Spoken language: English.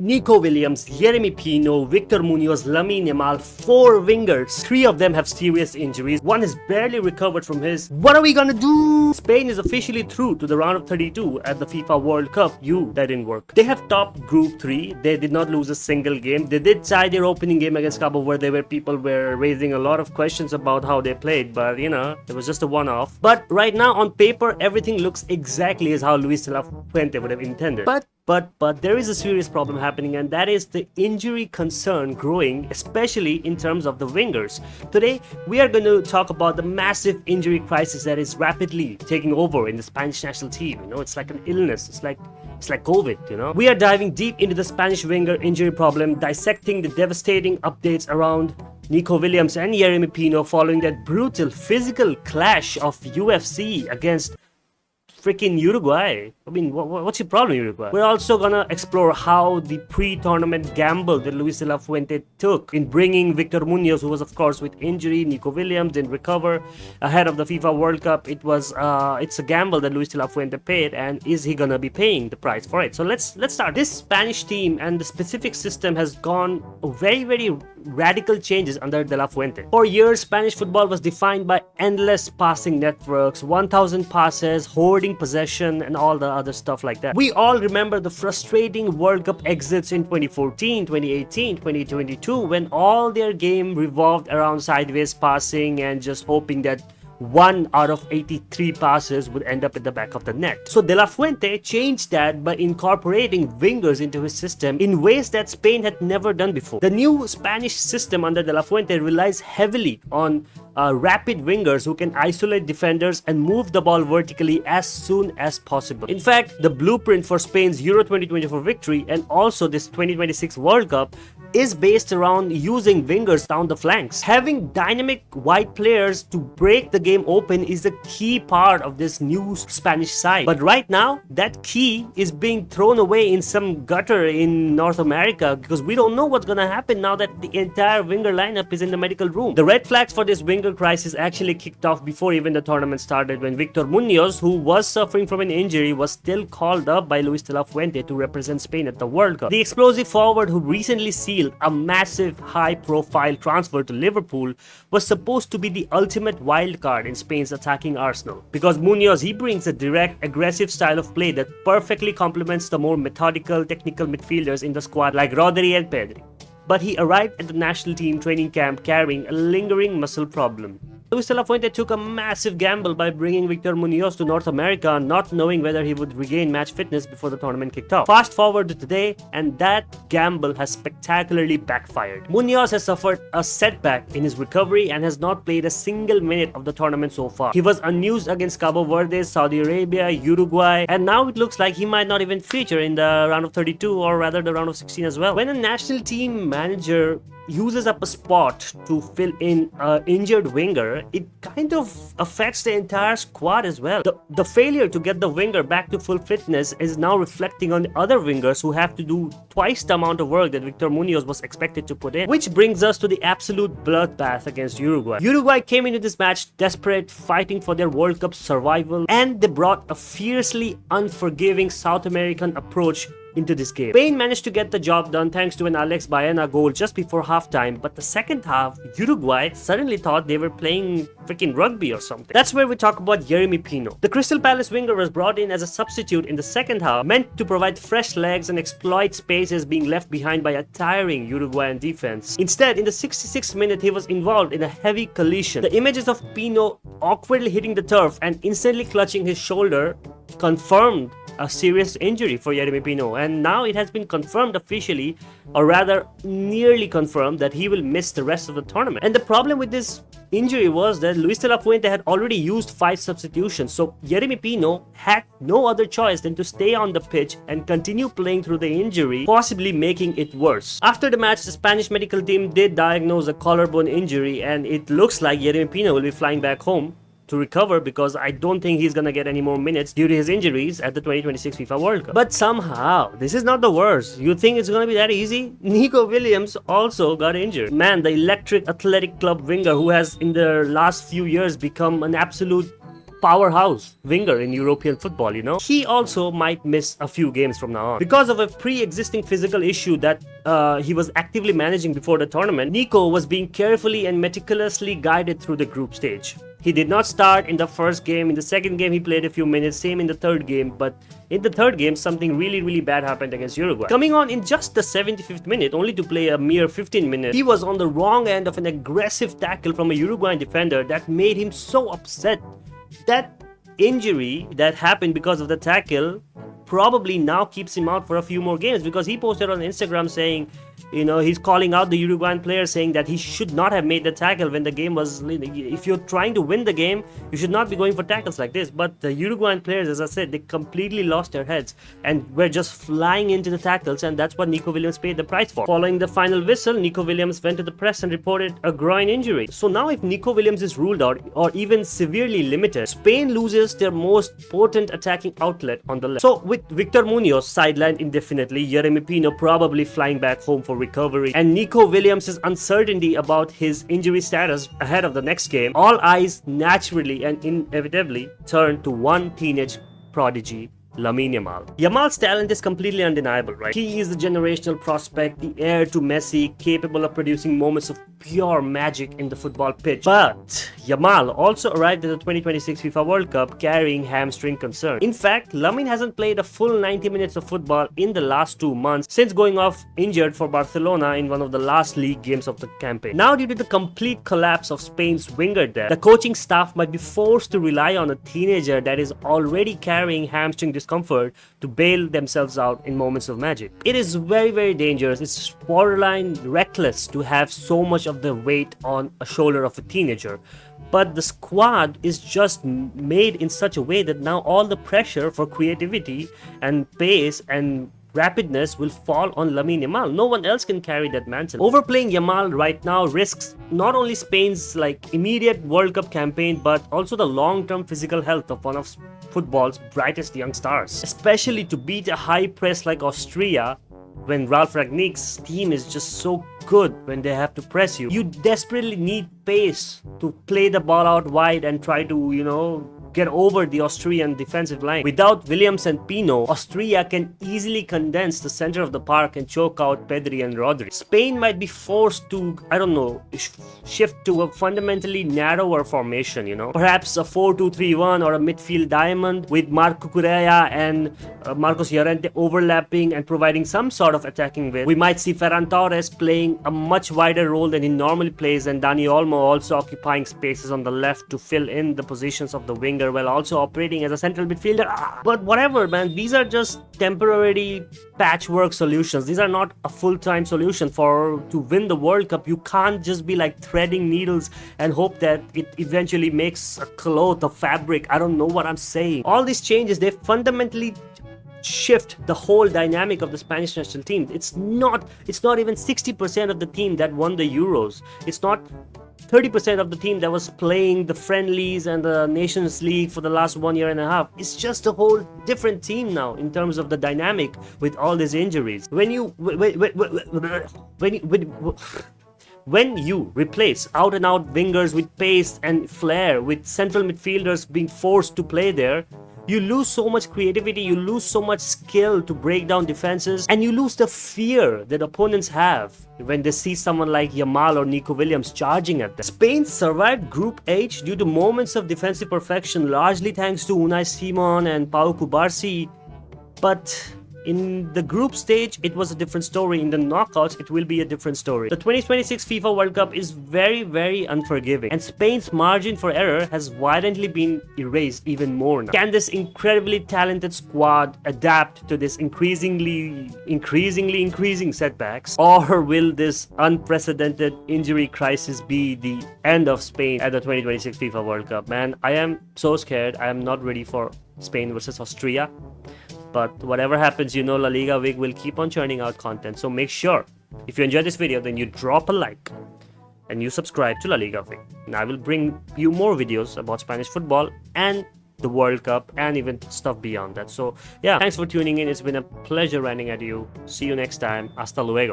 Nico Williams, Yeremy Pino, Victor Munoz, Lamine Yamal, 4 wingers. 3 of them have serious injuries. One has barely recovered from his. What are we gonna do? Spain is officially through to the round of 32 at the FIFA World Cup. That didn't work. They have topped Group 3. They did not lose a single game. They did tie their opening game against Cabo Verde, where people were raising a lot of questions about how they played, but it was just a one-off. But right now, on paper, everything looks exactly as how Luis de la Fuente would have intended. But there is a serious problem happening, and that is the injury concern growing, especially in terms of the wingers. Today, we are going to talk about the massive injury crisis that is rapidly taking over in the Spanish national team. It's like an illness. It's like COVID. We are diving deep into the Spanish winger injury problem, dissecting the devastating updates around Nico Williams and Yeremy Pino following that brutal physical clash of UFC against freaking Uruguay. I mean, what's your problem, Uruguay? We're also gonna explore how the pre-tournament gamble that Luis de la Fuente took in bringing Victor Munoz, who was of course with injury. Nico Williams didn't recover ahead of the FIFA World Cup. It's a gamble that Luis de la Fuente paid, and is he gonna be paying the price for it? So let's start. This Spanish team and the specific system has gone very radical changes under de la Fuente. For years, Spanish football was defined by endless passing networks, 1,000 passes, hoarding possession, and all the other stuff like that. We all remember the frustrating World Cup exits in 2014, 2018, 2022, when all their game revolved around sideways passing and just hoping that 1 out of 83 passes would end up at the back of the net. So De La Fuente changed that by incorporating wingers into his system in ways that Spain had never done before. The new Spanish system under De La Fuente relies heavily on rapid wingers who can isolate defenders and move the ball vertically as soon as possible. In fact, the blueprint for Spain's Euro 2024 victory and also this 2026 World Cup is based around using wingers down the flanks. Having dynamic wide players to break the game open is a key part of this new Spanish side. But right now, that key is being thrown away in some gutter in North America because we don't know what's gonna happen now that the entire winger lineup is in the medical room. The red flags for this winger crisis actually kicked off before even the tournament started, when Victor Munoz, who was suffering from an injury, was still called up by Luis de la Fuente to represent Spain at the World Cup. The explosive forward who recently sealed a massive high-profile transfer to Liverpool was supposed to be the ultimate wildcard in Spain's attacking arsenal, because Munoz, he brings a direct, aggressive style of play that perfectly complements the more methodical, technical midfielders in the squad like Rodri and Pedri. But he arrived at the national team training camp carrying a lingering muscle problem. Luis de la Fuente took a massive gamble by bringing Victor Munoz to North America, not knowing whether he would regain match fitness before the tournament kicked off. Fast forward to today, and that gamble has spectacularly backfired. Munoz has suffered a setback in his recovery and has not played a single minute of the tournament so far. He was unused against Cabo Verde, Saudi Arabia, Uruguay, and now it looks like he might not even feature in the round of 32, or rather the round of 16 as well. When a national team manager uses up a spot to fill in an injured winger, it kind of affects the entire squad as well. The failure to get the winger back to full fitness is now reflecting on the other wingers who have to do twice the amount of work that Victor Munoz was expected to put in. Which brings us to the absolute bloodbath against Uruguay. Uruguay came into this match desperate, fighting for their World Cup survival, and they brought a fiercely unforgiving South American approach into this game. Spain managed to get the job done thanks to an Alex Baena goal just before halftime, but the second half, Uruguay suddenly thought they were playing freaking rugby or something. That's where we talk about Yeremy Pino. The Crystal Palace winger was brought in as a substitute in the second half, meant to provide fresh legs and exploit spaces being left behind by a tiring Uruguayan defense. Instead, in the 66th minute, he was involved in a heavy collision. The images of Pino awkwardly hitting the turf and instantly clutching his shoulder confirmed a serious injury for Yeremy Pino, and now it has been confirmed officially, or rather nearly confirmed, that he will miss the rest of the tournament. And the problem with this injury was that Luis de la Fuente had already used 5 substitutions, so Yeremy Pino had no other choice than to stay on the pitch and continue playing through the injury, possibly making it worse. After the match, the Spanish medical team did diagnose a collarbone injury, and it looks like Yeremy Pino will be flying back home to recover, because I don't think he's gonna get any more minutes due to his injuries at the 2026 FIFA World Cup. But somehow, this is not the worst. You think it's gonna be that easy? Nico Williams also got injured. Man, the electric athletic club winger who has in the last few years become an absolute powerhouse winger in European football, you know. He also might miss a few games from now on. Because of a pre-existing physical issue that he was actively managing before the tournament, Nico was being carefully and meticulously guided through the group stage. He did not start in the first game. In the second game, he played a few minutes. Same in the third game. But in the third game, something really bad happened against Uruguay. Coming on in just the 75th minute, only to play a mere 15 minutes, he was on the wrong end of an aggressive tackle from a Uruguayan defender that made him so upset. That injury that happened because of the tackle probably now keeps him out for a few more games, because he posted on Instagram saying, you know, he's calling out the Uruguayan player, saying that he should not have made the tackle when the game was... If you're trying to win the game, you should not be going for tackles like this. But the Uruguayan players, as I said, they completely lost their heads and were just flying into the tackles, and that's what Nico Williams paid the price for. Following the final whistle, Nico Williams went to the press and reported a groin injury. So now if Nico Williams is ruled out or even severely limited, Spain loses their most potent attacking outlet on the left. So with Victor Munoz sidelined indefinitely, Yeremy Pino probably flying back home for recovery, and Nico Williams' uncertainty about his injury status ahead of the next game, all eyes naturally and inevitably turn to one teenage prodigy, Lamine Yamal. Yamal's talent is completely undeniable, right? He is the generational prospect, the heir to Messi, capable of producing moments of pure magic in the football pitch. But Yamal also arrived at the 2026 FIFA World Cup carrying hamstring concern. In fact, Lamine hasn't played a full 90 minutes of football in the last 2 months since going off injured for Barcelona in one of the last league games of the campaign. Now, due to the complete collapse of Spain's winger depth, the coaching staff might be forced to rely on a teenager that is already carrying hamstring discomfort to bail themselves out in moments of magic. It is very dangerous. It's borderline reckless to have so much of the weight on a shoulder of a teenager. But the squad is just made in such a way that now all the pressure for creativity and pace and rapidness will fall on Lamine Yamal. No one else can carry that mantle. Overplaying Yamal right now risks not only Spain's immediate World Cup campaign, but also the long-term physical health of one of football's brightest young stars. Especially to beat a high press like Austria, when Ralf Rangnick's team is just so good when they have to press you. You desperately need pace to play the ball out wide and try to, you know, get over the Austrian defensive line. Without Williams and Pino, Austria can easily condense the center of the park and choke out Pedri and Rodri. Spain might be forced to, I don't know, shift to a fundamentally narrower formation, you know. Perhaps a 4-2-3-1 or a midfield diamond with Marco Correa and Marcos Llorente overlapping and providing some sort of attacking width. We might see Ferran Torres playing a much wider role than he normally plays, and Dani Olmo also occupying spaces on the left to fill in the positions of the wing while also operating as a central midfielder. But whatever, man, these are just temporary patchwork solutions. These are not a full-time solution. To win the World Cup, you can't just be threading needles and hope that it eventually makes a cloth of fabric. I don't know what I'm saying. All these changes, they fundamentally shift the whole dynamic of the Spanish national team. It's not even 60% of the team that won the Euros. It's not 30% of the team that was playing the friendlies and the Nations League for the last 1.5 years. It's just a whole different team now in terms of the dynamic with all these injuries. When you replace out-and-out wingers with pace and flair, with central midfielders being forced to play there, you lose so much creativity, you lose so much skill to break down defenses, and you lose the fear that opponents have when they see someone like Yamal or Nico Williams charging at them. Spain survived Group H due to moments of defensive perfection, largely thanks to Unai Simon and Pau Cubarsí, but in the group stage, it was a different story. In the knockouts, it will be a different story. The 2026 FIFA World Cup is very unforgiving, and Spain's margin for error has violently been erased even more now. Can this incredibly talented squad adapt to this increasingly increasing setbacks, or will this unprecedented injury crisis be the end of Spain at the 2026 FIFA World Cup? Man, I am so scared. I am not ready for Spain versus Austria. But whatever happens, you know, La Liga Week will keep on churning out content. So make sure, if you enjoyed this video, then you drop a like and you subscribe to La Liga Week. And I will bring you more videos about Spanish football and the World Cup and even stuff beyond that. So yeah, thanks for tuning in. It's been a pleasure ranting at you. See you next time. Hasta luego.